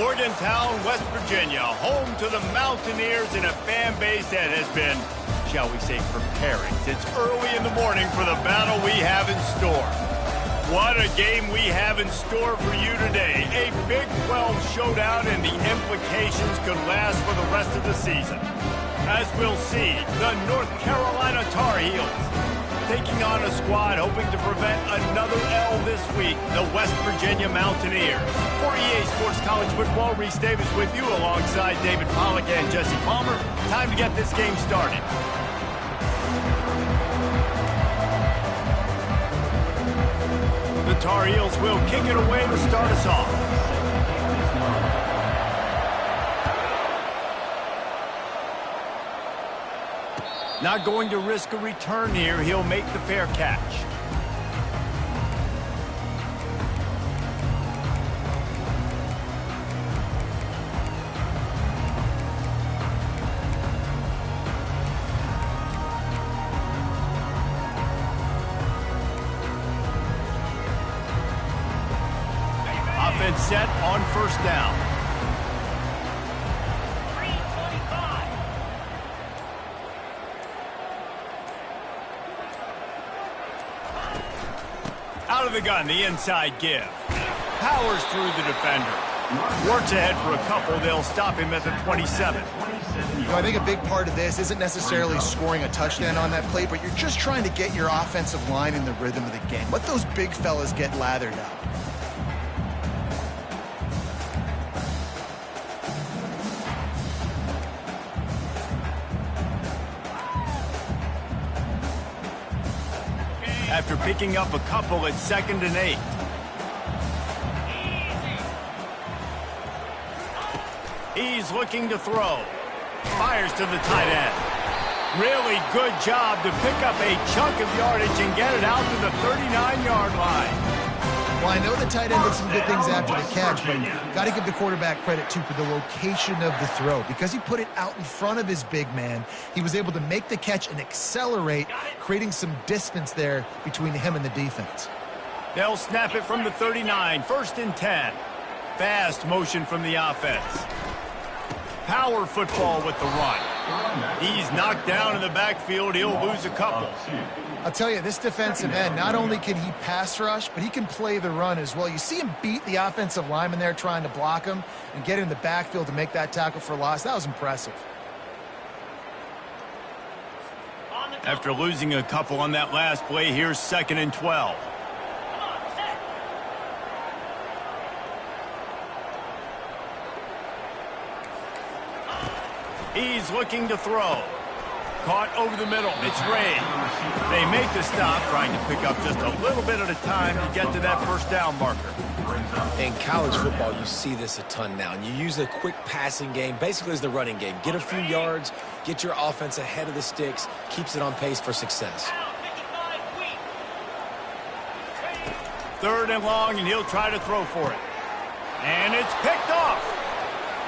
Morgantown, West Virginia, home to the Mountaineers and a fan base that has been, shall we say, preparing since early in the morning for the battle we have in store. What a game we have in store for you today. A Big 12 showdown, and the implications could last for the rest of the season. As we'll see, the North Carolina Tar Heels taking on a squad hoping to prevent another L this week, the West Virginia Mountaineers. For EA Sports College Football, Reese Davis with you alongside David Pollack and Jesse Palmer. Time to get this game started. The Tar Heels will kick it away to start us off. Not going to risk a return here. He'll make the fair catch. Offense set on first down. Out of the gun, the inside give. Powers through the defender. Works ahead for a couple. They'll stop him at the 27. I think a big part of this isn't necessarily scoring a touchdown on that play, but you're just trying to get your offensive line in the rhythm of the game. Let those big fellas get lathered up. After picking up a couple at 2nd and 8. He's looking to throw. Fires to the tight end. Really good job to pick up a chunk of yardage and get it out to the 39-yard line. Well, I know the tight end did some good things after the catch, but got to give the quarterback credit, too, for the location of the throw. Because he put it out in front of his big man, he was able to make the catch and accelerate, creating some distance there between him and the defense. They'll snap it from the 39, 1st and 10. Fast motion from the offense. Power football with the run. He's knocked down in the backfield. He'll lose a couple. I'll tell you, this defensive end, not only can he pass rush, but he can play the run as well. You see him beat the offensive lineman there trying to block him and get in the backfield to make that tackle for loss. That was impressive. After losing a couple on that last play, here's 2nd and 12. He's looking to throw. Caught over the middle. It's Ray. They make the stop, trying to pick up just a little bit at a time to get to that first down marker. In college football, you see this a ton now. And you use a quick passing game, basically as the running game. Get a few yards, get your offense ahead of the sticks, keeps it on pace for success. 3rd and long, and he'll try to throw for it. And it's picked off.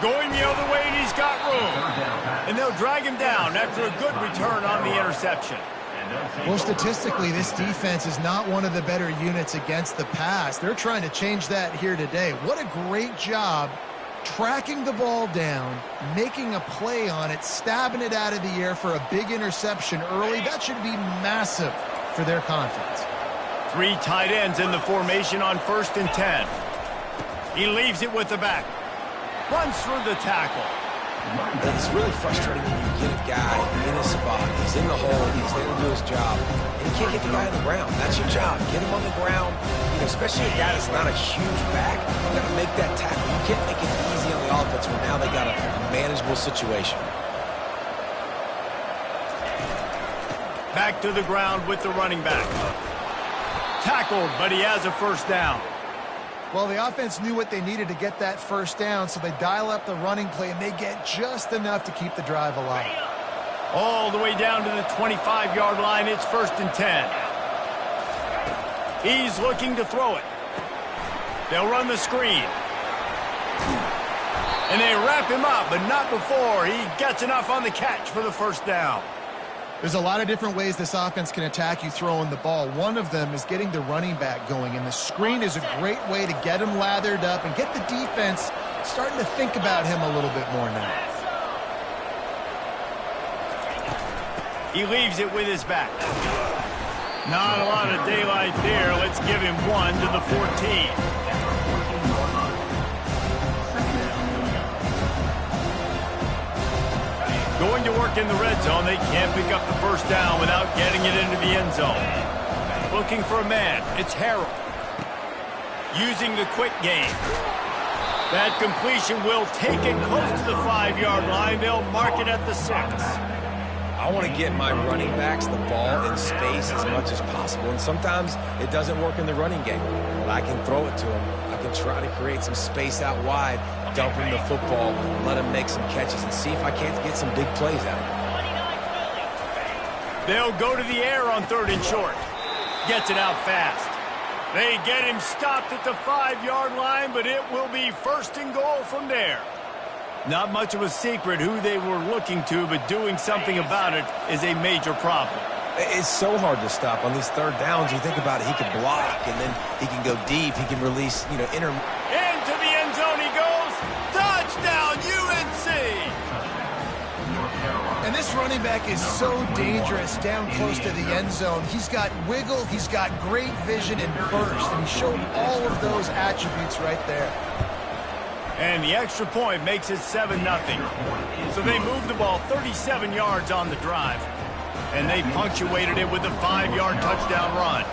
Going the other way, and he's got room. And they'll drag him down after a good return on the interception. Well, statistically, this defense is not one of the better units against the pass. They're trying to change that here today. What a great job tracking the ball down, making a play on it, stabbing it out of the air for a big interception early. That should be massive for their confidence. 3 tight ends in the formation on 1st and 10. He leaves it with the back. Runs through the tackle. It's really frustrating when you get a guy in a spot. He's in the hole. He's there to do his job. And you can't get the guy on the ground. That's your job. Get him on the ground. You know, especially a guy that's not a huge back. You got to make that tackle. You can't make it easy on the offense when now they got a manageable situation. Back to the ground with the running back. Tackled, but he has a first down. Well, the offense knew what they needed to get that first down, so they dial up the running play, and they get just enough to keep the drive alive. All the way down to the 25-yard line. It's 1st and 10. He's looking to throw it. They'll run the screen. And they wrap him up, but not before he gets enough on the catch for the first down. There's a lot of different ways this offense can attack you throwing the ball. One of them is getting the running back going, and the screen is a great way to get him lathered up and get the defense starting to think about him a little bit more now. He leaves it with his back. Not a lot of daylight there. Let's give him 1 to the 14. Going to work in the red zone. They can't pick up the first down without getting it into the end zone. Looking for a man. It's Harrell. Using the quick game. That completion will take it close to the 5-yard line. They'll mark it at the 6. I want to get my running backs the ball in space as much as possible, and sometimes it doesn't work in the running game, but I can throw it to them. I can try to create some space out wide, dump him the football, let him make some catches, and see if I can't get some big plays out of him. They'll go to the air on 3rd and short. Gets it out fast. They get him stopped at the 5-yard line, but it will be 1st and goal from there. Not much of a secret who they were looking to, but doing something about it is a major problem. It's so hard to stop on these 3rd downs. You think about it, he can block, and then he can go deep. He can release, Into the end zone he goes. Touchdown, UNC! And this running back is so dangerous down close to the end zone. He's got wiggle, he's got great vision and burst, and he showed all of those attributes right there. And the extra point makes it 7-0. So they move the ball 37 yards on the drive. And they punctuated it with a 5-yard touchdown run.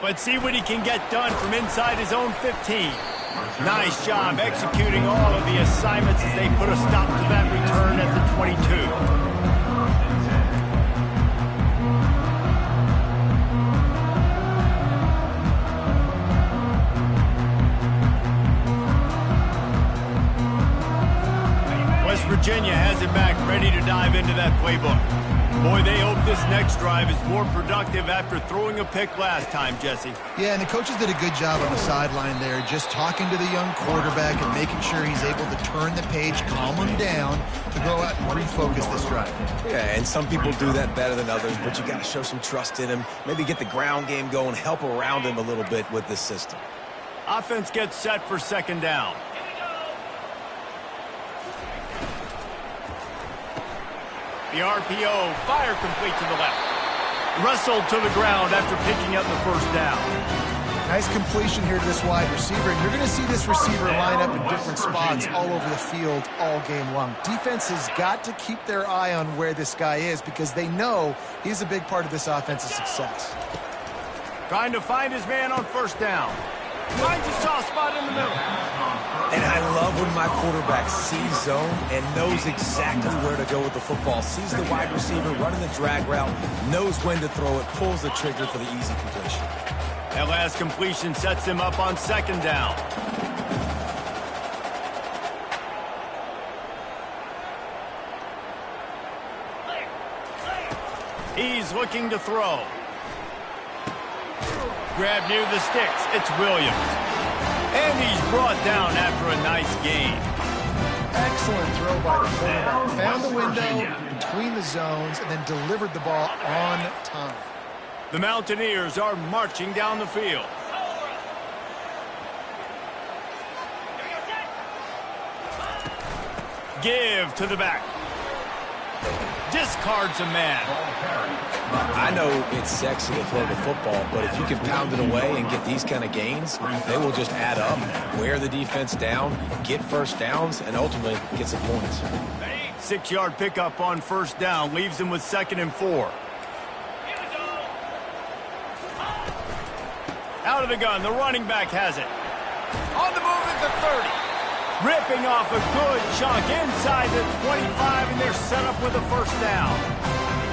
But see what he can get done from inside his own 15. Nice job executing all of the assignments as they put a stop to that return at the 22. Virginia has it back, ready to dive into that playbook. Boy, they hope this next drive is more productive after throwing a pick last time, Jesse. Yeah, and the coaches did a good job on the sideline there, just talking to the young quarterback and making sure he's able to turn the page, calm him down, to go out and refocus this drive. Yeah, and some people do that better than others, but you got to show some trust in him, maybe get the ground game going, help around him a little bit with this system. Offense gets set for 2nd down. The RPO, fire complete to the left. Wrestled to the ground after picking up the 1st down. Nice completion here to this wide receiver. And you're going to see this receiver line up in different spots all over the field all game long. Defense has got to keep their eye on where this guy is because they know he's a big part of this offense's success. Trying to find his man on 1st down. Finds a soft spot in the middle. And I love when my quarterback sees zone and knows exactly where to go with the football. Sees the wide receiver running the drag route, knows when to throw it, pulls the trigger for the easy completion. That last completion sets him up on 2nd down. He's looking to throw. Grab near the sticks. It's Williams. And he's brought down after a nice gain. Excellent throw by the quarterback. Found the window between the zones and then delivered the ball on time. The Mountaineers are marching down the field. Give to the back. Discards a man. I know it's sexy to throw the football, but if you can pound it away and get these kind of gains, they will just add up, wear the defense down, get 1st downs, and ultimately get some points. 6-yard pickup on 1st down leaves them with 2nd and 4. Out of the gun, the running back has it. On the move at the 30. Ripping off a good chunk inside the 25, and they're set up with a 1st down.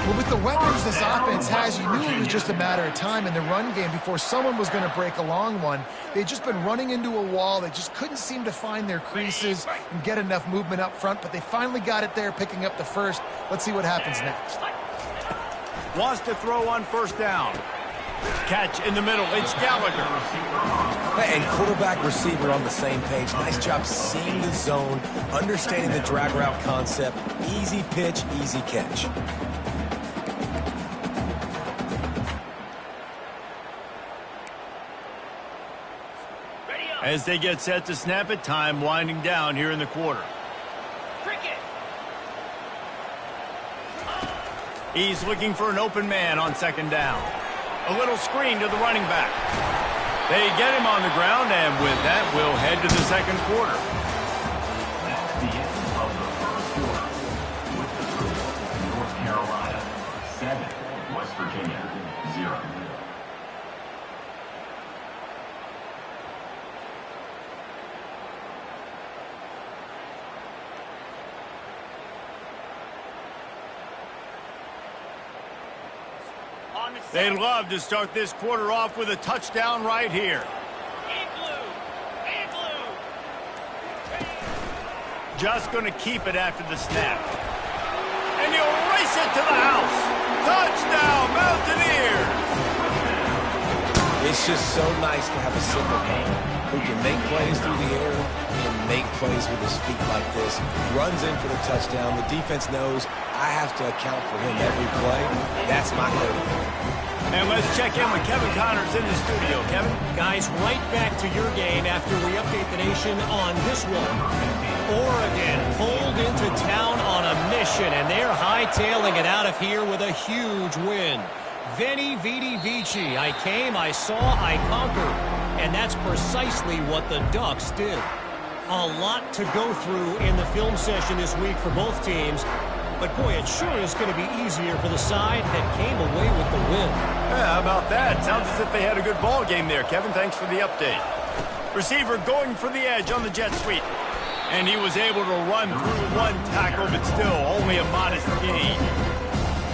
Well, with the weapons this offense has, you knew it was just a matter of time in the run game before someone was going to break a long one. They'd just been running into a wall. They just couldn't seem to find their creases and get enough movement up front, but they finally got it there, picking up the 1st. Let's see what happens next. Wants to throw on 1st down. Catch in the middle. It's Gallagher. And quarterback receiver on the same page. Nice job seeing the zone, understanding the drag route concept. Easy pitch, easy catch. As they get set to snap it, time winding down here in the quarter. He's looking for an open man on second down. A little screen to the running back. They get him on the ground, and with that, we'll head to the second quarter. That's the end of the first quarter. With the score, North Carolina 7, West Virginia 0. They'd love to start this quarter off with a touchdown right here. Just going to keep it after the snap. And he'll race it to the house. Touchdown, Mountaineers! It's just so nice to have a single man who can make plays through the air and make plays with his feet like this. Runs in for the touchdown. The defense knows I have to account for him every play. That's my code. And let's check in with Kevin Connors in the studio. Kevin? Guys, right back to your game after we update the nation on this one. Oregon pulled into town on a mission, and they're hightailing it out of here with a huge win. Veni, Vidi, Vici. I came, I saw, I conquered. And that's precisely what the Ducks did. A lot to go through in the film session this week for both teams. But, boy, it sure is going to be easier for the side that came away with the win. Yeah, how about that? Sounds as if they had a good ball game there, Kevin. Thanks for the update. Receiver going for the edge on the jet sweep. And he was able to run through one tackle, but still only a modest gain.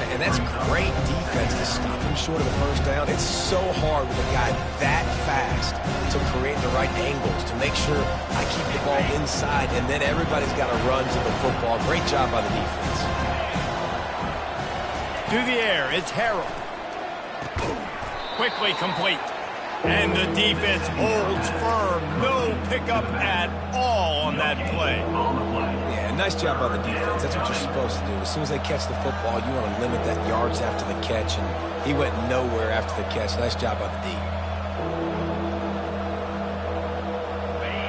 And that's great defense to stop him short of the first down. It's so hard with a guy that fast to create the right angles, to make sure I keep the ball inside, and then everybody's got to run to the football. Great job by the defense. To the air, it's Harrell. Quickly complete. And the defense holds firm. No pickup at all on that play. Yeah, nice job by the defense. That's what you're supposed to do. As soon as they catch the football, you want to limit that yards after the catch, and he went nowhere after the catch. Nice job by the D.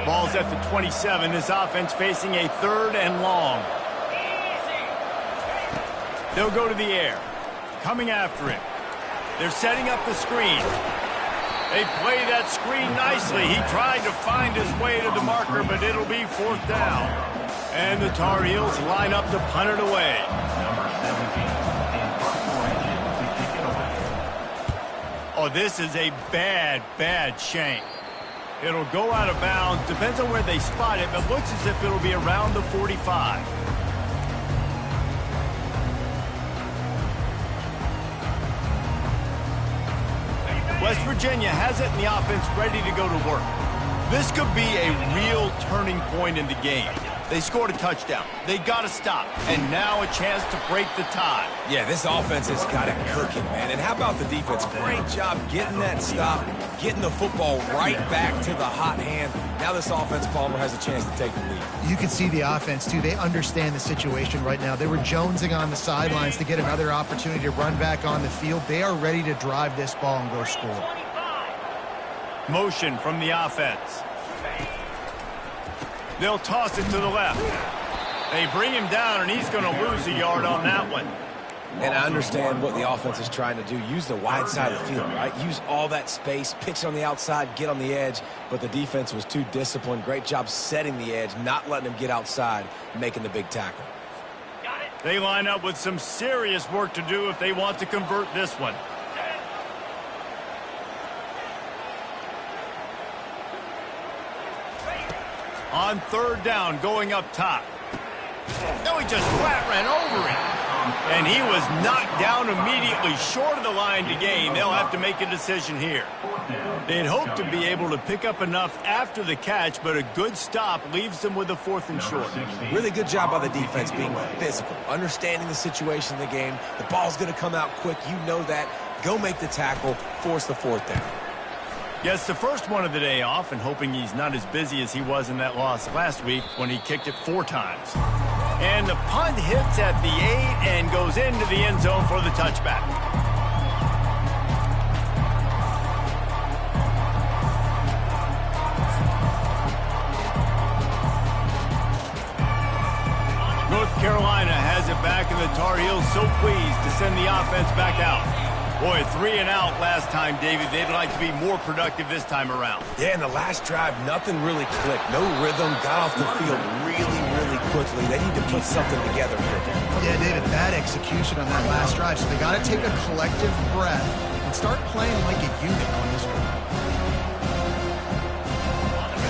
Ball's at the 27. This offense facing a 3rd and long. They'll go to the air. Coming after him. They're setting up the screen. They play that screen nicely. He tried to find his way to the marker, but it'll be 4th down. And the Tar Heels line up to punt it away. Oh, this is a bad shank. It'll go out of bounds. Depends on where they spot it, but looks as if it'll be around the 45. West Virginia has it, and the offense ready to go to work. This could be a real turning point in the game. They scored a touchdown. They got to stop, and now a chance to break the tie. Yeah, this offense has got it cooking, man. And how about the defense? Great job getting that stop, getting the football right back to the hot hand. Now this offense, Palmer, has a chance to take the lead. You can see the offense, too. They understand the situation right now. They were jonesing on the sidelines to get another opportunity to run back on the field. They are ready to drive this ball and go score. Motion from the offense. They'll toss it to the left. They bring him down, and he's going to lose a yard on that one. And I understand what the offense is trying to do. Use the wide side of the field, right? Use all that space, pitch on the outside, get on the edge. But the defense was too disciplined. Great job setting the edge, not letting him get outside, making the big tackle. They line up with some serious work to do if they want to convert this one. On 3rd down, going up top. No, he just flat ran over him. And he was knocked down immediately short of the line to gain. They'll have to make a decision here. They'd hope to be able to pick up enough after the catch, but a good stop leaves them with a 4th and short. Really good job by the defense being physical, understanding the situation in the game. The ball's going to come out quick. You know that. Go make the tackle, force the 4th down. Yes, the first one of the day off, and hoping he's not as busy as he was in that loss last week when he kicked it 4 times. And the punt hits at the 8 and goes into the end zone for the touchback. North Carolina has it back, and the Tar Heels so pleased to send the offense back out. Boy, 3 and out last time, David. They'd like to be more productive this time around. Yeah, in the last drive, nothing really clicked. No rhythm, got off the field really quickly. They need to put something together here. Yeah, David, bad execution on that last drive. So they got to take a collective breath and start playing like a unit on this one.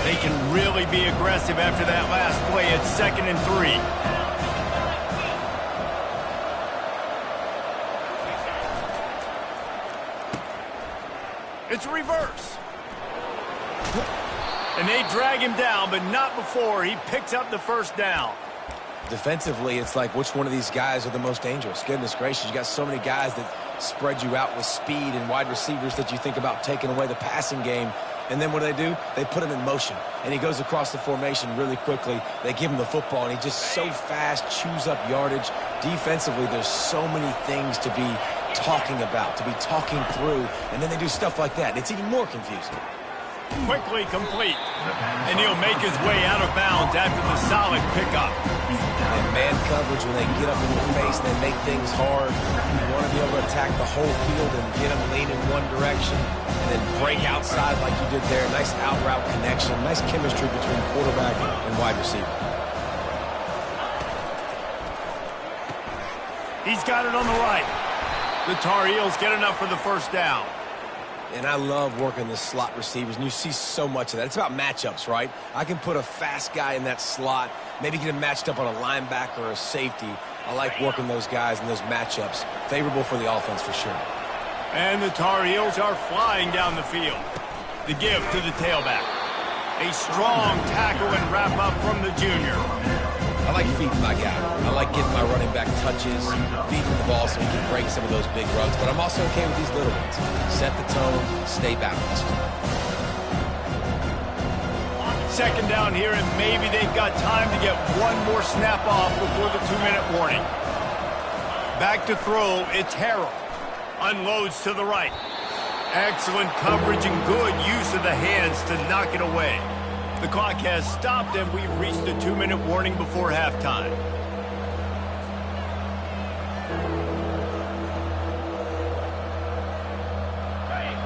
They can really be aggressive after that last play. It's 2nd and 3. It's reverse. And they drag him down, but not before he picks up the first down. Defensively, it's like which one of these guys are the most dangerous. Goodness gracious, you got so many guys that spread you out with speed and wide receivers that you think about taking away the passing game. And then what do? They put him in motion. And he goes across the formation really quickly. They give him the football, and he just so fast chews up yardage. Defensively, there's so many things to be talking about, to be talking through, and then they do stuff like that. It's even more confusing. Quickly complete. And he'll make his way out of bounds after the solid pickup. And man coverage, when they get up in your face, they make things hard. You want to be able to attack the whole field and get them lean in one direction and then break outside like you did there. Nice out route connection, nice chemistry between quarterback and wide receiver. He's got it on the right. The Tar Heels get enough for the first down. And I love working the slot receivers, and you see so much of that. It's about matchups, right? I can put a fast guy in that slot, maybe get him matched up on a linebacker or a safety. I like working those guys in those matchups. Favorable for the offense for sure. And the Tar Heels are flying down the field. The give to the tailback. A strong tackle and wrap up from the junior. I like feeding my guy. I like getting my running back touches, feeding the ball so he can break some of those big runs. But I'm also okay with these little ones. Set the tone, stay balanced. 2nd down here, and maybe they've got time to get one more snap off before the 2-minute warning. Back to throw, it's Harrell. Unloads to the right. Excellent coverage and good use of the hands to knock it away. The clock has stopped, and we've reached the 2-minute warning before halftime.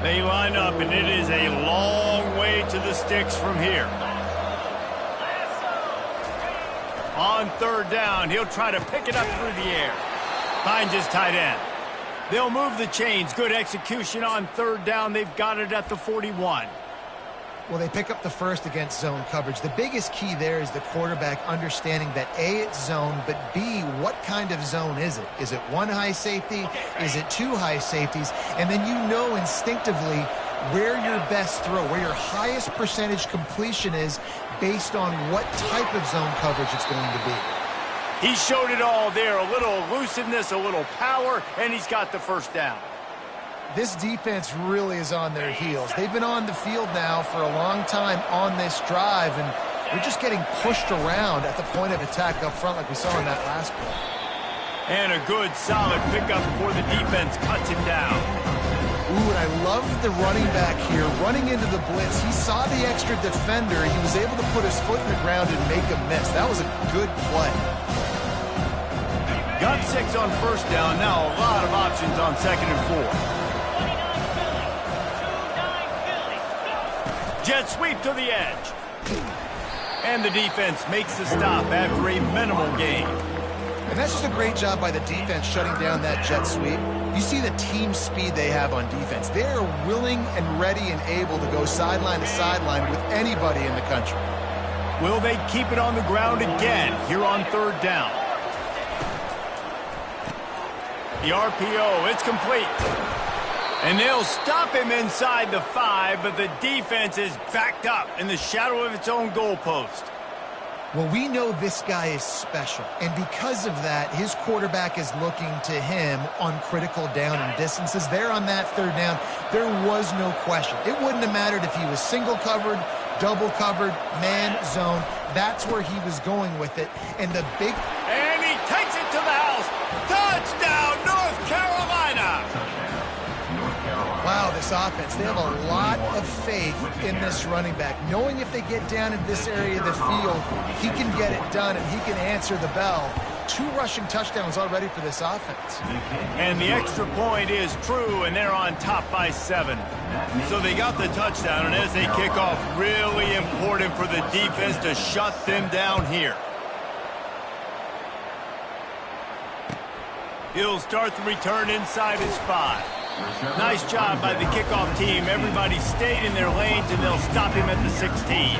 They line up, and it is a long way to the sticks from here. On 3rd down, he'll try to pick it up through the air. Finds his tight end. They'll move the chains. Good execution on 3rd down. They've got it at the 41. Well, they pick up the first against zone coverage. The biggest key there is the quarterback understanding that A, it's zone, but B, what kind of zone is it? Is it 1 high safety? Is it 2 high safeties? And then you know instinctively where your best throw, where your highest percentage completion is based on what type of zone coverage it's going to be. He showed it all there. A little elusiveness, a little power, and he's got the first down. This defense really is on their heels. They've been on the field now for a long time on this drive, and they're just getting pushed around at the point of attack up front like we saw in that last play. And a good, solid pickup before the defense cuts him down. Ooh, and I love the running back here. Running into the blitz, he saw the extra defender. He was able to put his foot in the ground and make a miss. That was a good play. Got 6 on 1st down. Now a lot of options on 2nd and 4. Jet sweep to the edge. And the defense makes the stop after a minimal gain. And that's just a great job by the defense shutting down that jet sweep. You see the team speed they have on defense. They are willing and ready and able to go sideline to sideline with anybody in the country. Will they keep it on the ground again here on 3rd down? The RPO, it's complete. And they'll stop him inside the 5, but the defense is backed up in the shadow of its own goalpost. Well, we know this guy is special, and because of that, his quarterback is looking to him on critical down and distances. There on that 3rd down, there was no question. It wouldn't have mattered if he was single covered, double covered, man, zone. That's where he was going with it. And the big... And he takes it to the house. Touchdown, North Carolina! Wow, this offense, they have a lot of faith in this running back. Knowing if they get down in this area of the field, he can get it done and he can answer the bell. 2 rushing touchdowns already for this offense. And the extra point is true, and they're on top by 7. So they got the touchdown, and as they kick off, really important for the defense to shut them down here. He'll start the return inside his 5. Nice job by the kickoff team. Everybody stayed in their lanes, and they'll stop him at the 16.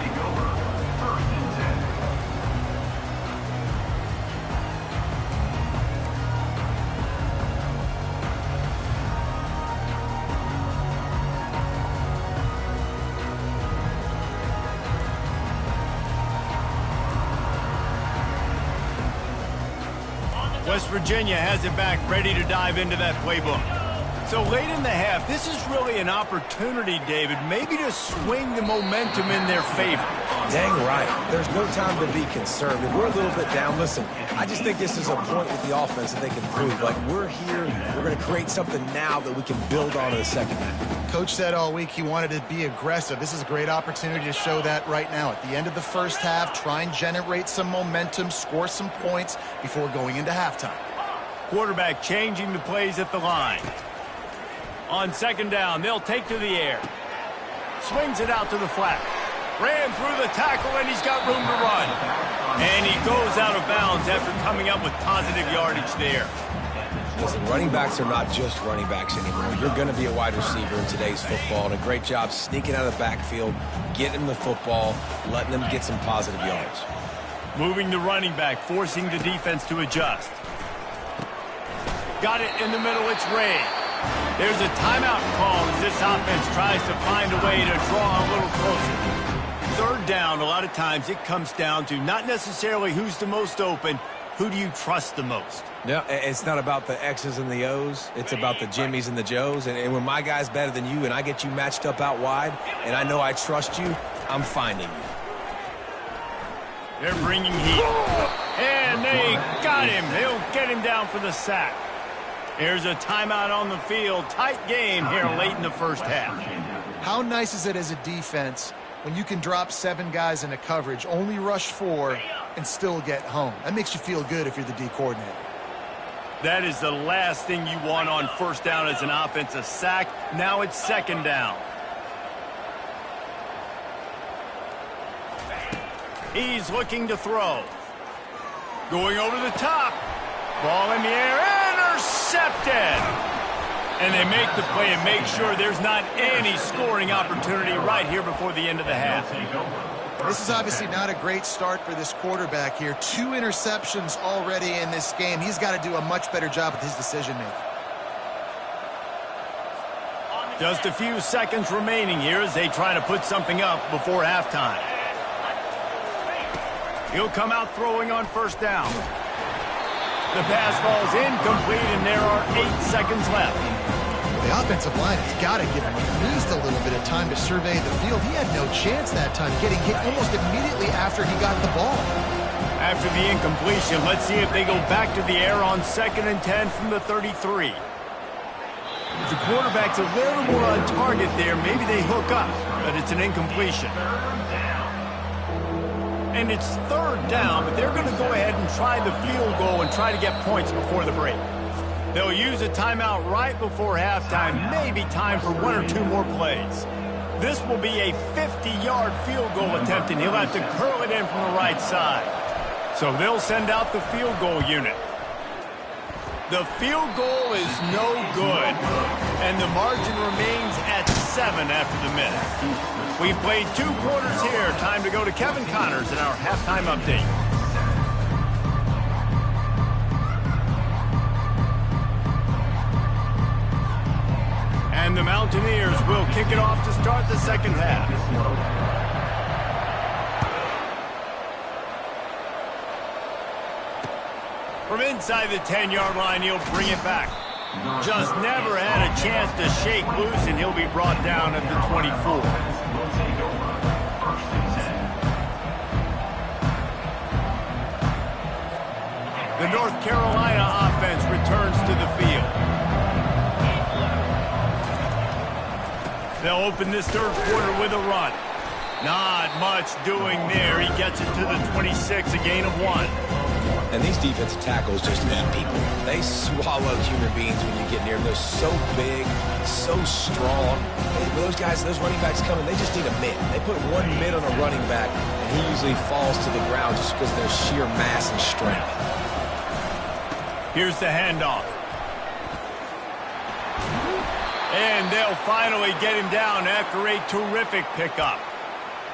West Virginia has it back, ready to dive into that playbook. So late in the half, this is really an opportunity, David, maybe to swing the momentum in their favor. Dang right. There's no time to be concerned. If we're a little bit down, listen, I just think this is a point with the offense that they can prove. Like, we're here, we're going to create something now that we can build on in the second half. Coach said all week he wanted to be aggressive. This is a great opportunity to show that right now. At the end of the first half, try and generate some momentum, score some points before going into halftime. Quarterback changing the plays at the line. On second down, they'll take to the air. Swings it out to the flat. Ran through the tackle, and he's got room to run. And he goes out of bounds after coming up with positive yardage there. Listen, running backs are not just running backs anymore. You're going to be a wide receiver in today's football, and a great job sneaking out of the backfield, getting them the football, letting them get some positive yards. Moving the running back, forcing the defense to adjust. Got it in the middle, it's Ray. There's a timeout call as this offense tries to find a way to draw a little closer. Third down, a lot of times it comes down to not necessarily who's the most open, who do you trust the most? Yeah, it's not about the X's and the O's. It's about the Jimmys and the Joes. And when my guy's better than you and I get you matched up out wide and I know I trust you, I'm finding you. They're bringing heat. And they got him. They'll get him down for the sack. Here's a timeout on the field. Tight game here late in the first half. How nice is it as a defense when you can drop 7 guys into coverage, only rush 4, and still get home? That makes you feel good if you're the D coordinator. That is the last thing you want on first down as an offensive sack. Now it's second down. He's looking to throw. Going over the top. Ball in the air. Intercepted. And they make the play and make sure there's not any scoring opportunity right here before the end of the half. This is obviously not a great start for this quarterback here. 2 interceptions already in this game. He's got to do a much better job with his decision-making. Just a few seconds remaining here as they try to put something up before halftime. He'll come out throwing on first down. The pass falls incomplete, and there are 8 seconds left. The offensive line has got to give him at least a little bit of time to survey the field. He had no chance that time, getting hit almost immediately after he got the ball. After the incompletion, let's see if they go back to the air on 2nd and 10 from the 33. If the quarterback's a little more on target there, maybe they hook up, but it's an incompletion. And it's third down, but they're going to go ahead and try the field goal and try to get points before the break. They'll use a timeout right before halftime, maybe time for 1 or 2 more plays. This will be a 50-yard field goal attempt, and he'll have to curl it in from the right side. So they'll send out the field goal unit. The field goal is no good, and the margin remains at 7 after the minute. We've played 2 quarters here. Time to go to Kevin Connors in our halftime update. And the Mountaineers will kick it off to start the second half. From inside the 10-yard line, he'll bring it back. Just never had a chance to shake loose, and he'll be brought down at the 24. The North Carolina offense returns to the field. They'll open this third quarter with a run. Not much doing there. He gets it to the 26, a gain of 1. And these defensive tackles just eat people. They swallow human beings when you get near them. They're so big, so strong. Those guys, those running backs coming, they just need a mid. They put one mid on a running back, and he usually falls to the ground just because of their sheer mass and strength. Here's the handoff. And they'll finally get him down after a terrific pickup.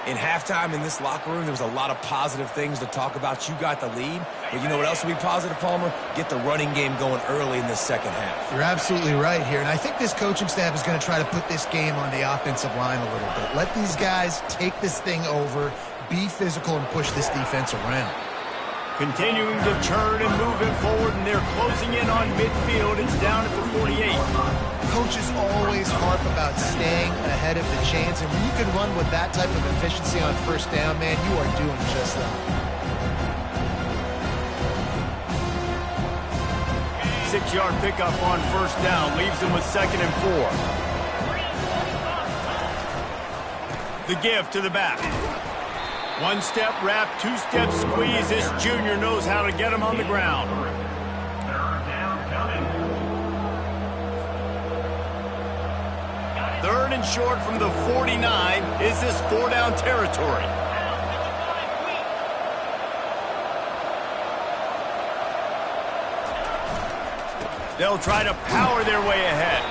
In halftime in this locker room, there was a lot of positive things to talk about. You got the lead, but you know what else will be positive, Palmer? Get the running game going early in the second half. You're absolutely right here, and I think this coaching staff is going to try to put this game on the offensive line a little bit. Let these guys take this thing over, be physical, and push this defense around. Continuing to turn and move it forward, and they're closing in on midfield. It's down at the 48. Coaches always harp about staying ahead of the chains, and when you can run with that type of efficiency on first down, man, you are doing just that. 6-yard pickup on first down leaves them with 2nd and 4. The give to the back. 1-step wrap, 2-step squeeze. This junior knows how to get him on the ground. Third and short from the 49. Is this 4-down territory? They'll try to power their way ahead.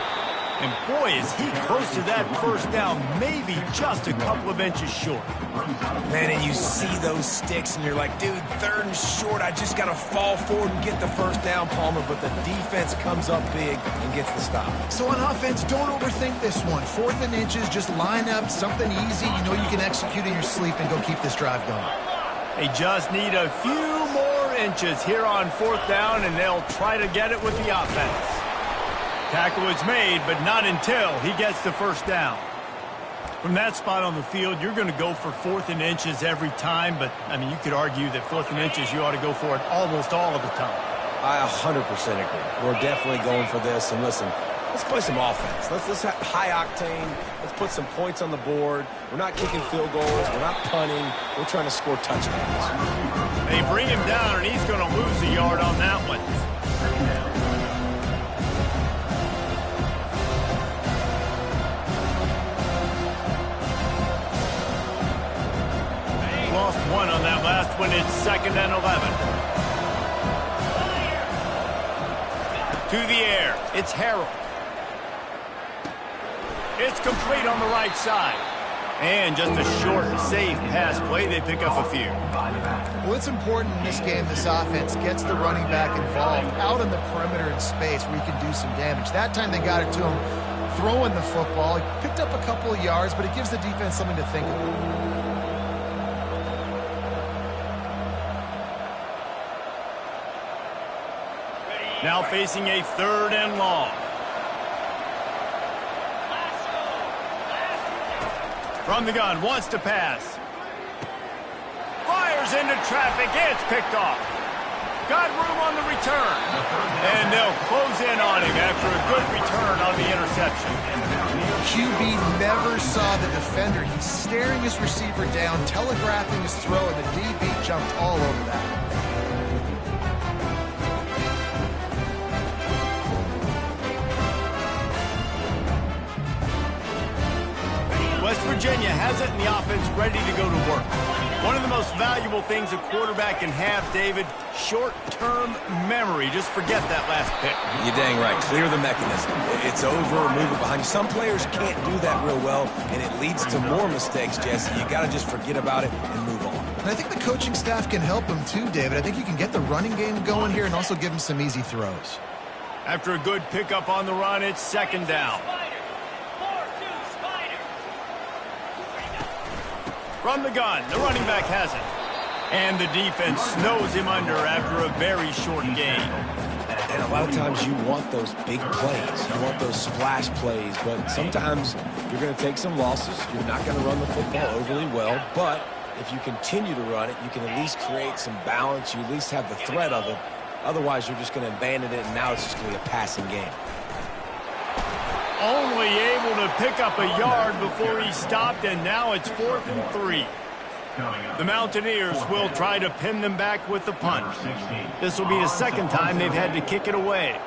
And boy, is he close to that first down, maybe just a couple of inches short. Man, and you see those sticks, and you're like, dude, 3rd and short, I just got to fall forward and get the first down, Palmer, but the defense comes up big and gets the stop. So on offense, don't overthink this one. 4th and inches, just line up something easy. You know you can execute in your sleep and go keep this drive going. They just need a few more inches here on 4th down, and they'll try to get it with the offense. Tackle is made, but not until he gets the first down. From that spot on the field, you're going to go for 4th and inches every time, but, I mean, you could argue that 4th and inches, you ought to go for it almost all of the time. I 100% agree. We're definitely going for this, and listen, let's play some offense. Let's have high octane. Let's put some points on the board. We're not kicking field goals. We're not punting. We're trying to score touchdowns. They bring him down, and he's going to lose a yard on that one. Lost one on that last one. It's 2nd and 11. To the air. It's Harrell. It's complete on the right side. And just a short, safe pass play. They pick up a few. Well, it's important in this game this offense gets the running back involved out in the perimeter in space where he can do some damage. That time they got it to him throwing the football. He picked up a couple of yards, but it gives the defense something to think about. Now facing a 3rd and long. From the gun, wants to pass. Fires into traffic, it's picked off. Got room on the return. And they'll close in on him after a good return on the interception. QB never saw the defender. He's staring his receiver down, telegraphing his throw, and the DB jumped all over that. West Virginia has it, and the offense ready to go to work. One of the most valuable things a quarterback can have, David, short-term memory. Just forget that last pick. You're dang right. Clear the mechanism. It's over, move it behind you. Some players can't do that real well, and it leads to more mistakes, Jesse. You got to just forget about it and move on. And I think the coaching staff can help him too, David. I think you can get the running game going here and also give him some easy throws. After a good pickup on the run, it's 2nd down. From the gun, the running back has it. And the defense snows him under after a very short gain. And a lot of times you want those big plays. You want those splash plays, but sometimes you're going to take some losses. You're not going to run the football overly well, but if you continue to run it, you can at least create some balance. You at least have the threat of it. Otherwise, you're just going to abandon it, and now it's just going to be a passing game. Only able to pick up a yard before he stopped, and now it's 4th and 3. The Mountaineers will try to pin them back with the punt. This will be the second time they've had to kick it away.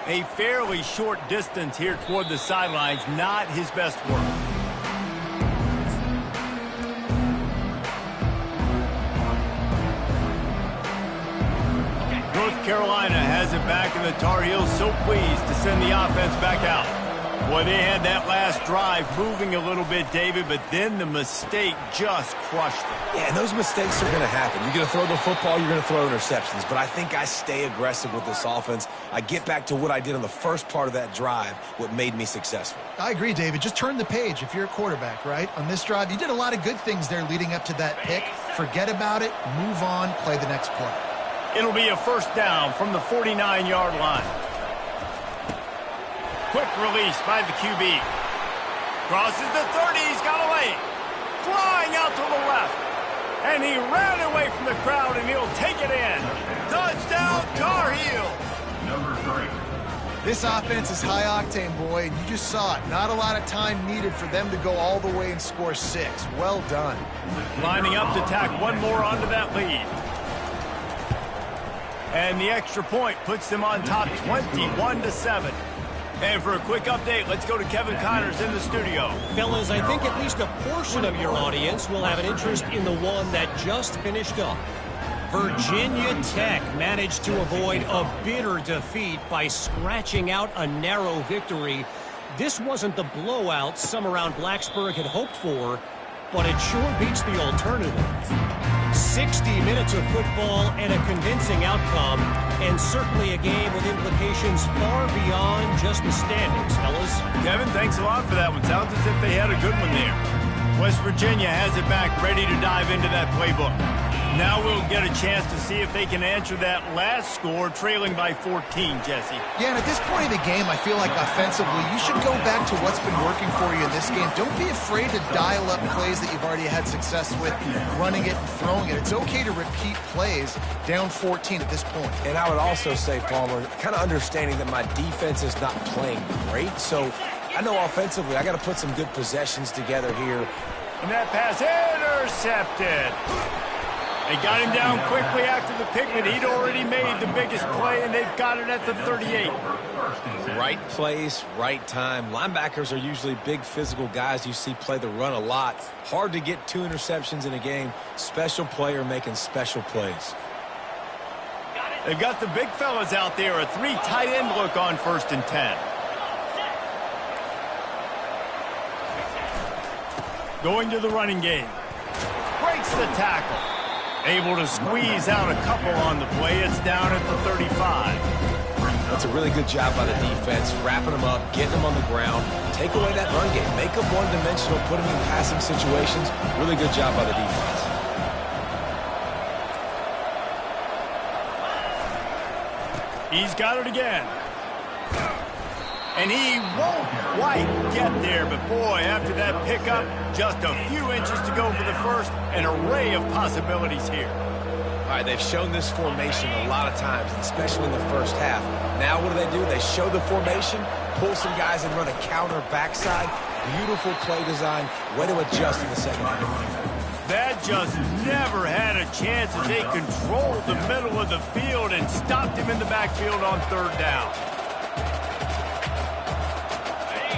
A fairly short distance here toward the sidelines, not his best work. North Carolina has it back, and the Tar Heels so pleased to send the offense back out. Boy, they had that last drive moving a little bit, David, but then the mistake just crushed them. Yeah, and those mistakes are going to happen. You're going to throw the football, you're going to throw interceptions, but I think I stay aggressive with this offense. I get back to what I did on the first part of that drive, what made me successful. I agree, David. Just turn the page if you're a quarterback, right? On this drive, you did a lot of good things there leading up to that pick. Forget about it, move on, play the next play. It'll be a first down from the 49-yard line. Quick release by the QB. Crosses the 30. He's got away. Flying out to the left. And he ran away from the crowd, and he'll take it in. Touchdown, Tar Heels. Number 3. This offense is high octane, boy, and you just saw it. Not a lot of time needed for them to go all the way and score 6. Well done. Lining up to tack one more onto that lead. And the extra point puts them on top 21-7. And for a quick update, let's go to Kevin Connors in the studio. Fellas, I think at least a portion of your audience will have an interest in the one that just finished up. Virginia Tech managed to avoid a bitter defeat by scratching out a narrow victory. This wasn't the blowout some around Blacksburg had hoped for, but it sure beats the alternative. 60 minutes of football and a convincing outcome, and certainly a game with implications far beyond just the standings, fellas. Kevin, thanks a lot for that one. Sounds as if they had a good one there. West Virginia has it back, ready to dive into that playbook. Now we'll get a chance to see if they can answer that last score, trailing by 14, Jesse. Yeah, and at this point of the game, I feel like offensively, you should go back to what's been working for you in this game. Don't be afraid to dial up plays that you've already had success with, running it and throwing it. It's okay to repeat plays down 14 at this point. And I would also say, Palmer, kind of understanding that my defense is not playing great, so I know offensively I got to put some good possessions together here. And that pass intercepted. They got him down quickly after the pick, but he'd already made the biggest play, and they've got it at the 38. Right place, right time. Linebackers are usually big physical guys you see play the run a lot. Hard to get 2 interceptions in a game. Special player making special plays. They've got the big fellas out there, a 3 tight end look on 1st and 10. Going to the running game. Breaks the tackle. Able to squeeze out a couple on the play. It's down at the 35. That's a really good job by the defense, wrapping them up, getting them on the ground. Take away that run game. Make them one-dimensional, put them in passing situations. Really good job by the defense. He's got it again. And he won't quite get there, but boy, after that pickup, just a few inches to go for the first, an array of possibilities here. All right, they've shown this formation a lot of times, especially in the first half. Now what do? They show the formation, pull some guys and run a counter backside. Beautiful play design, way to adjust in the second half. That just never had a chance as they controlled the middle of the field and stopped him in the backfield on 3rd down.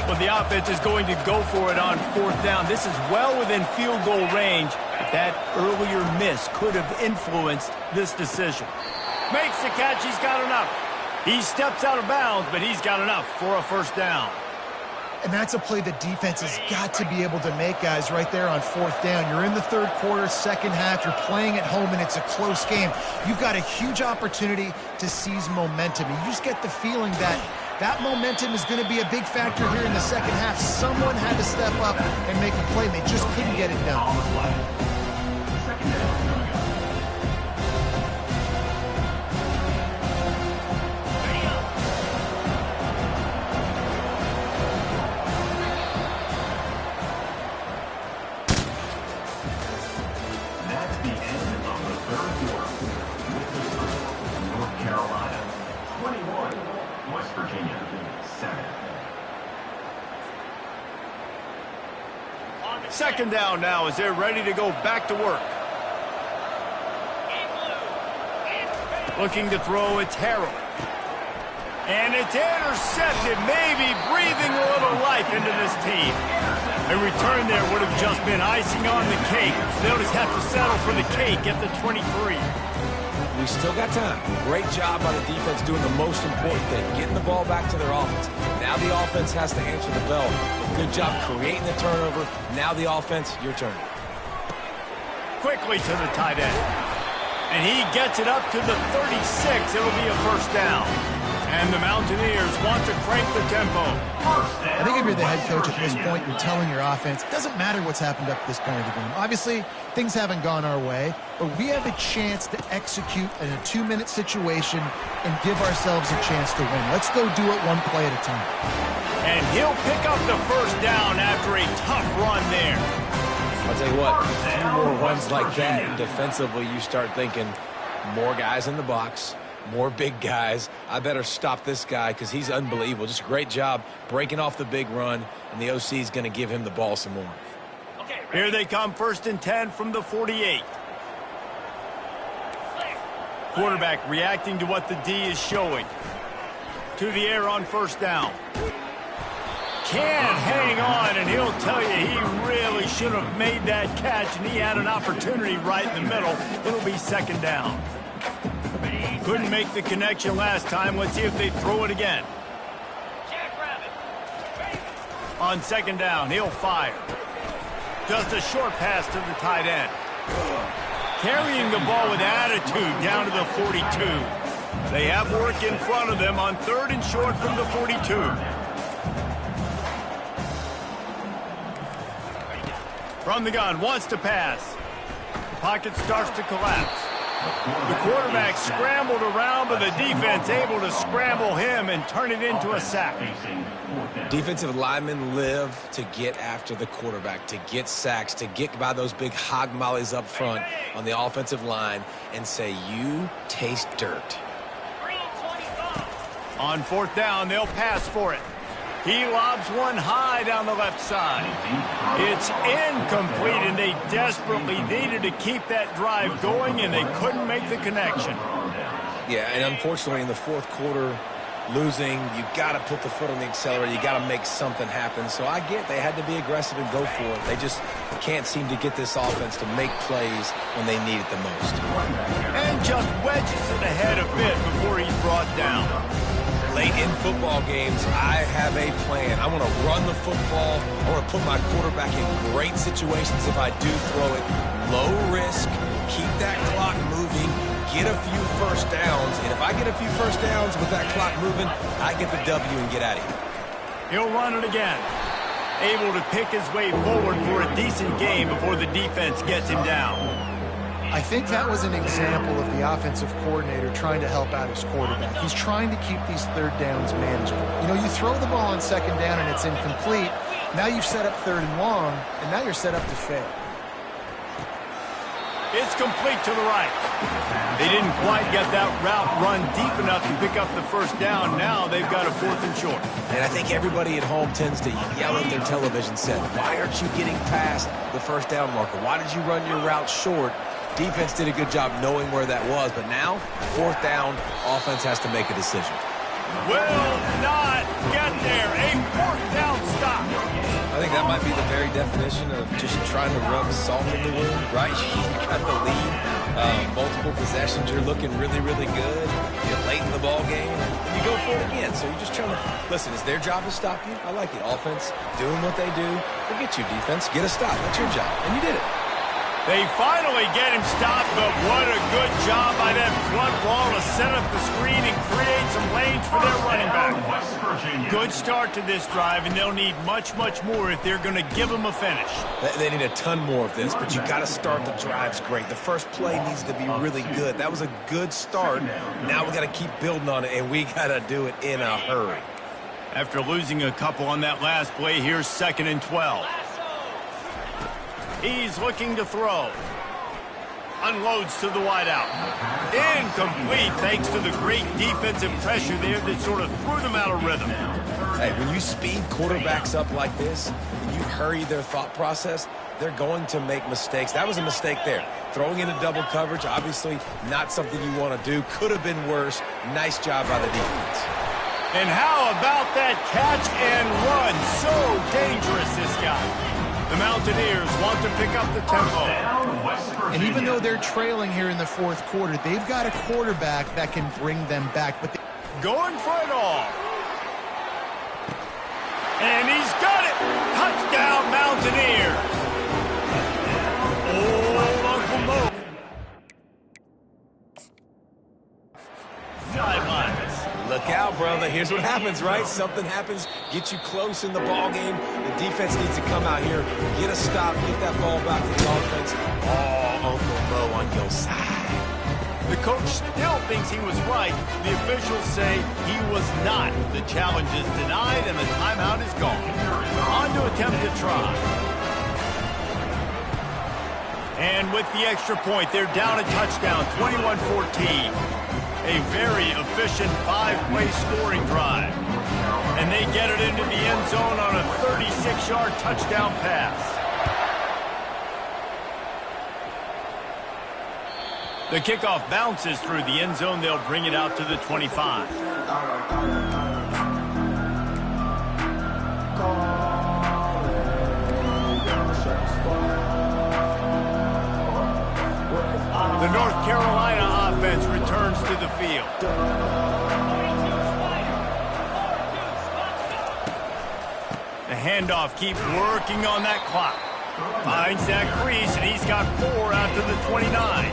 But the offense is going to go for it on 4th down. This is well within field goal range. That earlier miss could have influenced this decision. Makes the catch. He's got enough. He steps out of bounds, but he's got enough for a 1st down. And that's a play the defense has got to be able to make, guys, right there on 4th down. You're in the 3rd quarter, second half. You're playing at home, and it's a close game. You've got a huge opportunity to seize momentum. You just get the feeling that that momentum is going to be a big factor here in the second half. Someone had to step up and make a play, and they just couldn't get it done. That's the end of the 3rd quarter. With the score, North Carolina 21, West Virginia 7. second down now as they're ready to go back to work. Looking to throw, it's Harrell. And it's intercepted, maybe breathing a little life into this team. A return there would have just been icing on the cake. They'll just have to settle for the cake at the 23. We still got time. Great job by the defense doing the most important thing, getting the ball back to their offense. Now the offense has to answer the bell. Good job creating the turnover. Now the offense, your turn. Quickly to the tight end. And he gets it up to the 36. It'll be a first down. And the Mountaineers want to crank the tempo. I think if you're the head coach at this point, you're telling your offense, it doesn't matter what's happened up to this point of the game. Obviously, things haven't gone our way, but we have a chance to execute in a 2-minute situation and give ourselves a chance to win. Let's go do it one play at a time. And he'll pick up the first down after a tough run there. I'll tell you what, a few more runs like that, and defensively you start thinking more guys in the box, more big guys. I better stop this guy because he's unbelievable. Just a great job breaking off the big run, and the OC is going to give him the ball some more. Here they come, 1st and 10 from the 48. Quarterback reacting to what the D is showing. To the air on first down. Can't hang on, and he'll tell you he really should have made that catch, and he had an opportunity right in the middle. It'll be second down. Couldn't make the connection last time. Let's see if they throw it again. On second down, he'll fire. Just a short pass to the tight end. Carrying the ball with attitude down to the 42. They have work in front of them on 3rd and short from the 42. From the gun, wants to pass. The pocket starts to collapse. The quarterback scrambled around, but the defense able to scramble him and turn it into a sack. Defensive linemen live to get after the quarterback, to get sacks, to get by those big hog mollies up front on the offensive line and say, you taste dirt. On 4th down, they'll pass for it. He lobs one high down the left side. It's incomplete, and they desperately needed to keep that drive going, and they couldn't make the connection. Yeah, and unfortunately in the 4th quarter, losing, you got to put the foot on the accelerator. You got to make something happen. So I get they had to be aggressive and go for it. They just can't seem to get this offense to make plays when they need it the most. And just wedges it ahead a bit before he's brought down. Late in football games, I have a plan. I want to run the football. I want to put my quarterback in great situations if I do throw it. Low risk, keep that clock moving, get a few first downs. And if I get a few first downs with that clock moving, I get the W and get out of here. He'll run it again. Able to pick his way forward for a decent game before the defense gets him down. I think that was an example of the offensive coordinator trying to help out his quarterback. He's trying to keep these 3rd downs manageable. You know, you throw the ball on 2nd down and it's incomplete. Now you've set up 3rd and long, and now you're set up to fail. It's complete to the right. They didn't quite get that route run deep enough to pick up the first down. Now they've got a 4th and short. And I think everybody at home tends to yell at their television set, why aren't you getting past the first down marker? Why did you run your route short? Defense did a good job knowing where that was, but now, 4th down, offense has to make a decision. Will not get there. A 4th down stop. I think that might be the very definition of just trying to rub salt in the wound, right? You got the lead, multiple possessions, you're looking really, really good. You're late in the ball game, and you go for it again. So you're just trying to, listen, it's their job to stop you. I like it. Offense, doing what they do. Forget you, defense. Get a stop. That's your job, and you did it. They finally get him stopped, but what a good job by that front wall to set up the screen and create some lanes for their running back. Good start to this drive, and they'll need much, much more if they're going to give them a finish. They need a ton more of this, but you got to start the drives great. The first play needs to be really good. That was a good start. Now we got to keep building on it, and we got to do it in a hurry. After losing a couple on that last play, here's 2nd and 12. He's looking to throw. unloads to the wideout. Incomplete thanks to the great defensive pressure there that sort of threw them out of rhythm. Hey, when you speed quarterbacks up like this, and you hurry their thought process, they're going to make mistakes. That was a mistake there. Throwing into double coverage, obviously not something you want to do. Could have been worse. Nice job by the defense. And how about that catch and run? So dangerous, this guy. The Mountaineers want to pick up the tempo. And even though they're trailing here in the fourth quarter, they've got a quarterback that can bring them back. But going for it all. And he's got it. Touchdown, Mountaineers. Oh, Uncle Mo. Sidelines. Look out, brother. Here's what happens, right? Something happens, get you close in the ball game. The defense needs to come out here, get a stop, get that ball back to the offense. Oh, Uncle Mo on your side. The coach still thinks he was right. The officials say he was not. The challenge is denied and the timeout is gone. On to attempt to try. And with the extra point, they're down a touchdown, 21-14. A very efficient 5-play scoring drive. And they get it into the end zone on a 36-yard touchdown pass. The kickoff bounces through the end zone. They'll bring it out to the 25. The North Carolina offense returns to the field. The handoff keeps working on that clock. Finds that crease, and he's got 4 out to the 29.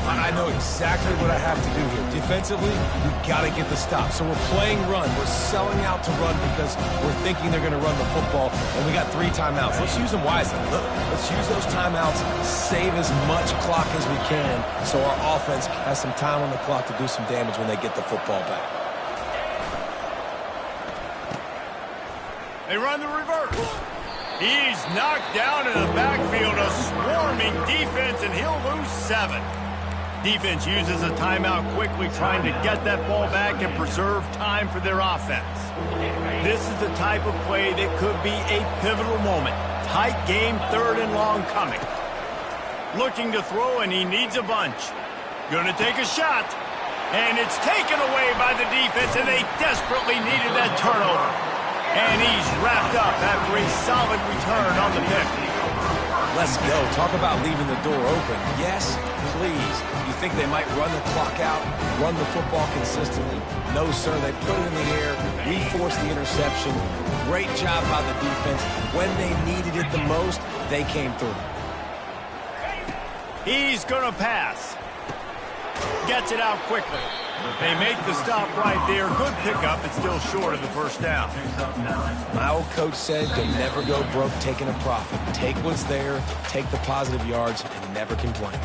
I know exactly what I have to do here. Defensively, we've got to get the stop. So we're playing run. We're selling out to run because we're thinking they're going to run the football, and we got 3 timeouts. Let's use them wisely. Look, let's use those timeouts, save as much clock as we can so our offense has some time on the clock to do some damage when they get the football back. They run the reverse. He's knocked down in the backfield, a swarming defense, and he'll lose 7. Defense uses a timeout quickly, trying to get that ball back and preserve time for their offense. This is the type of play that could be a pivotal moment. Tight game, 3rd and long coming. Looking to throw, and he needs a bunch. Gonna take a shot, and it's taken away by the defense, and they desperately needed that turnover. And he's wrapped up after a solid return on the pick. Let's go. Talk about leaving the door open. Yes, please. You think they might run the clock out, run the football consistently? No, sir. They put it in the air. We forced the interception. Great job by the defense. When they needed it the most, they came through. He's going to pass. Gets it out quickly. They make the stop right there. Good pickup. It's still short of the first down. My old coach said you'll never go broke taking a profit. Take what's there, take the positive yards, and never complain.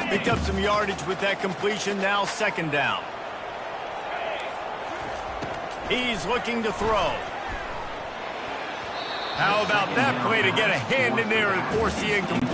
Picked up some yardage with that completion. Now 2nd down. He's looking to throw. How about that play to get a hand in there and force the incomplete?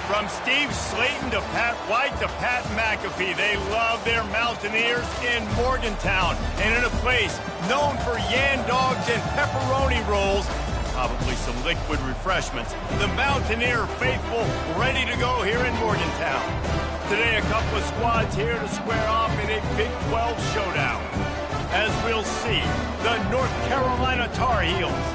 From Steve Slayton to Pat White to Pat McAfee, they love their Mountaineers in Morgantown. And in a place known for Yan Dogs and pepperoni rolls, probably some liquid refreshments, the Mountaineer faithful ready to go here in Morgantown. Today, a couple of squads here to square off in a Big 12 showdown. As we'll see, the North Carolina Tar Heels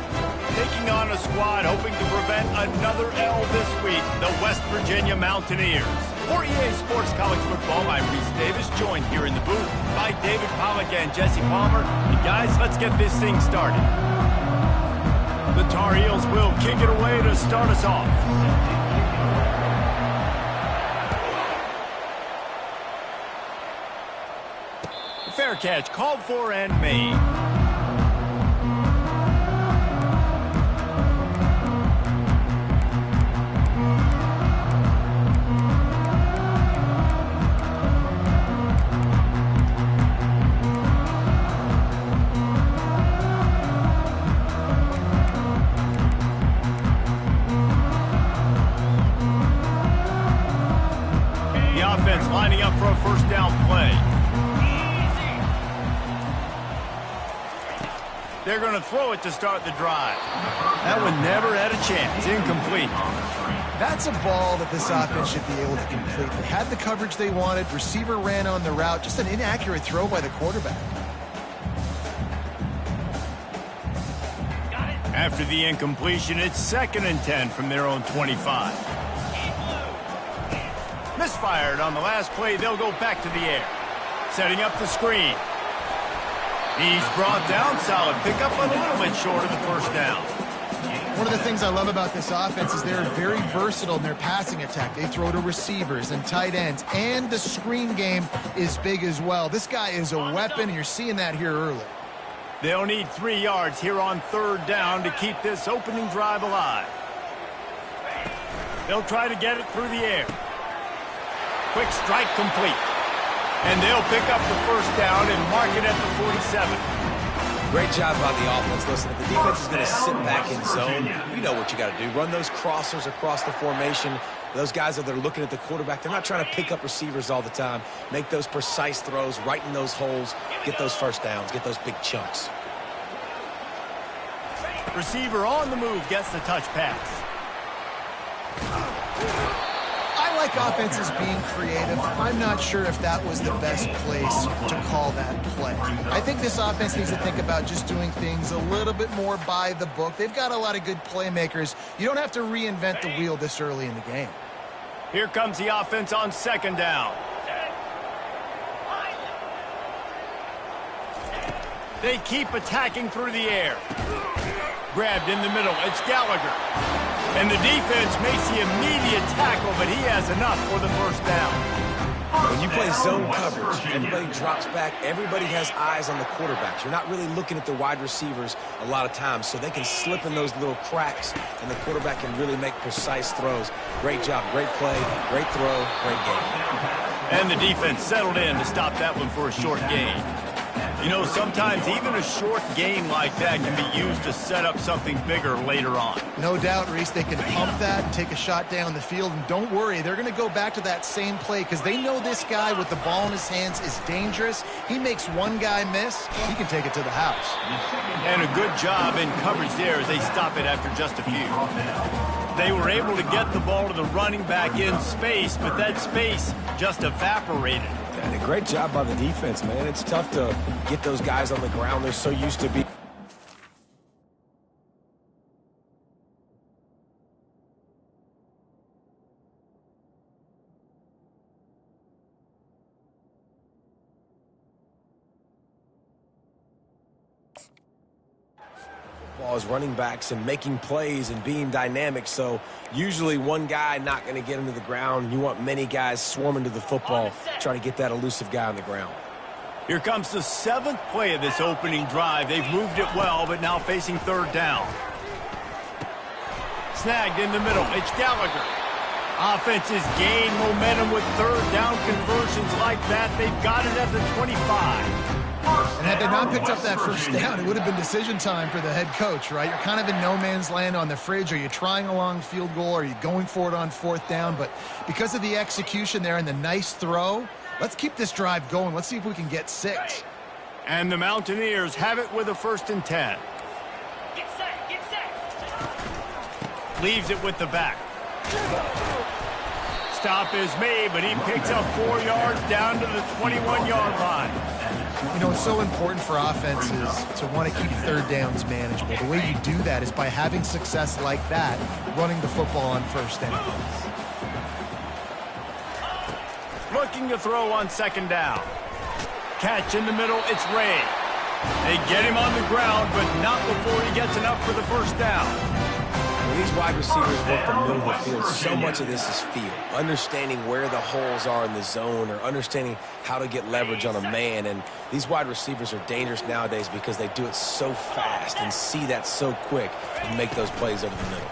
taking on a squad hoping to prevent another L this week, the West Virginia Mountaineers. For EA Sports College Football, I'm Reese Davis, joined here in the booth by David Pollack and Jesse Palmer. And guys, let's get this thing started. The Tar Heels will kick it away to start us off. Fair catch called for and made. The offense lining up for a first down play. They're going to throw it to start the drive. That one never had a chance. Incomplete. That's a ball that this offense should be able to complete. They had the coverage they wanted. Receiver ran on the route. Just an inaccurate throw by the quarterback. After the incompletion, it's 2nd and 10 from their own 25. Misfired on the last play. They'll go back to the air. Setting up the screen. He's brought down. Solid pickup, but a little bit short of the first down. One of the things I love about this offense is they're very versatile in their passing attack. They throw to receivers and tight ends, and the screen game is big as well. This guy is a weapon, and you're seeing that here early. They'll need 3 yards here on 3rd down to keep this opening drive alive. They'll try to get it through the air. Quick strike complete. And they'll pick up the first down and mark it at the 47. Great job by the offense. Listen, if the defense is going to sit back in zone, you know what you got to do. Run those crossers across the formation. Those guys that are looking at the quarterback, they're not trying to pick up receivers all the time. Make those precise throws, right in those holes, get those first downs, get those big chunks. Receiver on the move gets the touch pass. I like offenses being creative. I'm not sure if that was the best place to call that play. I think this offense needs to think about just doing things a little bit more by the book. They've got a lot of good playmakers. You don't have to reinvent the wheel this early in the game. Here comes the offense on 2nd down. They keep attacking through the air. Grabbed in the middle. It's Gallagher. And the defense makes the immediate tackle, but he has enough for the first down. When you play zone coverage, everybody drops back. Everybody has eyes on the quarterbacks. You're not really looking at the wide receivers a lot of times, so they can slip in those little cracks, and the quarterback can really make precise throws. Great job, great play, great throw, great game. And the defense settled in to stop that one for a short gain. You know, sometimes even a short gain like that can be used to set up something bigger later on. No doubt, Reese, they can pump that and take a shot down the field. And don't worry, they're going to go back to that same play because they know this guy with the ball in his hands is dangerous. He makes one guy miss, he can take it to the house. And a good job in coverage there as they stop it after just a few. They were able to get the ball to the running back in space, but that space just evaporated. And a great job by the defense, man. It's tough to get those guys on the ground. They're so used to being... as running backs and making plays and being dynamic. So usually one guy not going to get him to the ground. You want many guys swarming to the football, try to get that elusive guy on the ground. Here comes the 7th play of this opening drive. They've moved it well, but now facing 3rd down. Snagged in the middle. It's Gallagher. Offenses gain momentum with 3rd down conversions like that. They've got it at the 25. And had they not picked up that first down, it would have been decision time for the head coach, right? You're kind of in no man's land on the fridge. Are you trying a long field goal? Are you going for it on 4th down? But because of the execution there and the nice throw, let's keep this drive going. Let's see if we can get 6. And the Mountaineers have it with a 1st and 10. Get set, get set. Leaves it with the back. Stop is made, but he picks up 4 yards down to the 21-yard line. You know, it's so important for offenses to want to keep 3rd downs manageable. The way you do that is by having success like that, running the football on 1st down. Looking to throw on 2nd down. Catch in the middle, it's Ray. They get him on the ground, but not before he gets enough for the 1st down. When these wide receivers work the middle of the field, so much of this is feel. Understanding where the holes are in the zone or understanding how to get leverage on a man. And these wide receivers are dangerous nowadays because they do it so fast and see that so quick and make those plays over the middle.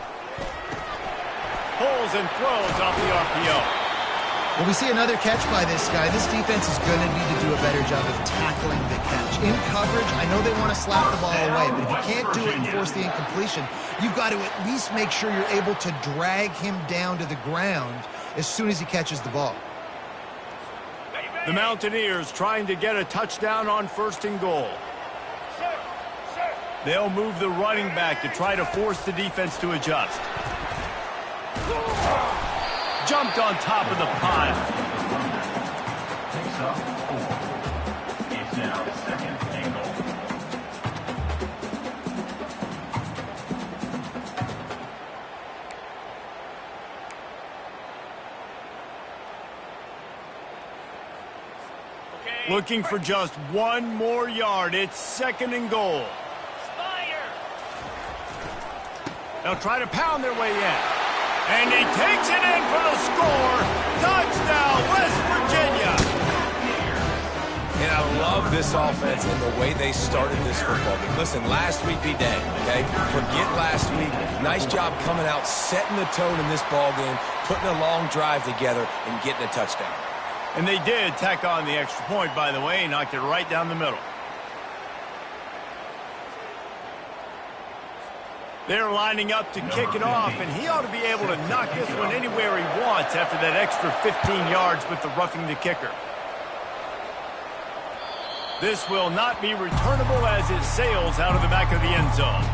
Pulls and throws off the RPO. Well, we see another catch by this guy. This defense is going to need to do a better job of tackling the catch. In coverage, I know they want to slap the ball away, but if you can't do it and force the incompletion, you've got to at least make sure you're able to drag him down to the ground as soon as he catches the ball. The Mountaineers trying to get a touchdown on 1st and goal. They'll move the running back to try to force the defense to adjust. Jumped on top of the pile. Picks up 4. It's now 2nd and goal. Looking for just 1 more yard. It's 2nd and goal. They'll try to pound their way in. And he takes it in for the score. Touchdown, West Virginia. And I love this offense and the way they started this football game. Listen, last week be dead, okay? Forget last week. Nice job coming out, setting the tone in this ball game, putting a long drive together, and getting a touchdown. And they did tack on the extra point, by the way, knocked it right down the middle. They're lining up to kick it off, and he ought to be able to knock this one anywhere he wants after that extra 15 yards with the roughing the kicker. This will not be returnable as it sails out of the back of the end zone.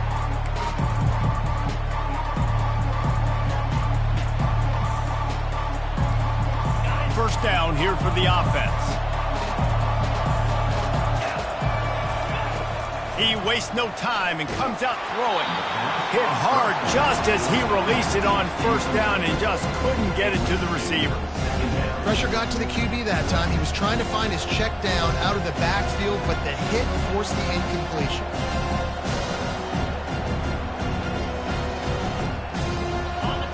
First down here for the offense. He wastes no time and comes out throwing. Hit hard just as he released it on 1st down and just couldn't get it to the receiver. Pressure got to the QB that time. He was trying to find his check down out of the backfield, but the hit forced the incompletion.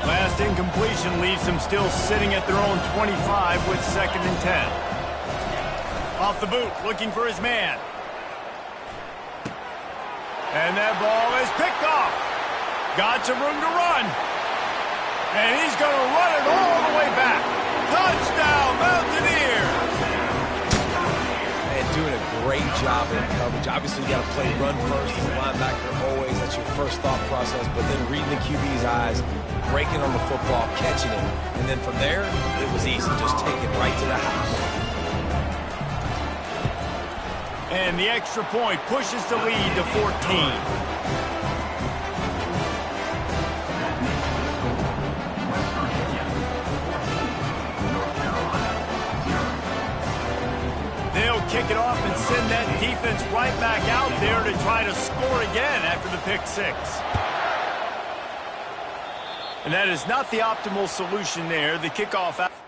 Last incompletion leaves them still sitting at their own 25 with 2nd and 10. Off the boot, looking for his man. And that ball is picked off. Got some room to run. And he's going to run it all the way back. Touchdown, Mountaineers! And doing a great job in coverage. Obviously, you got to play run first as a linebacker always. That's your first thought process. But then reading the QB's eyes, breaking on the football, catching it. And then from there, it was easy. Just take it right to the house. And the extra point pushes the lead to 14. They'll kick it off and send that defense right back out there to try to score again after the pick six. And that is not the optimal solution there. The kickoff out.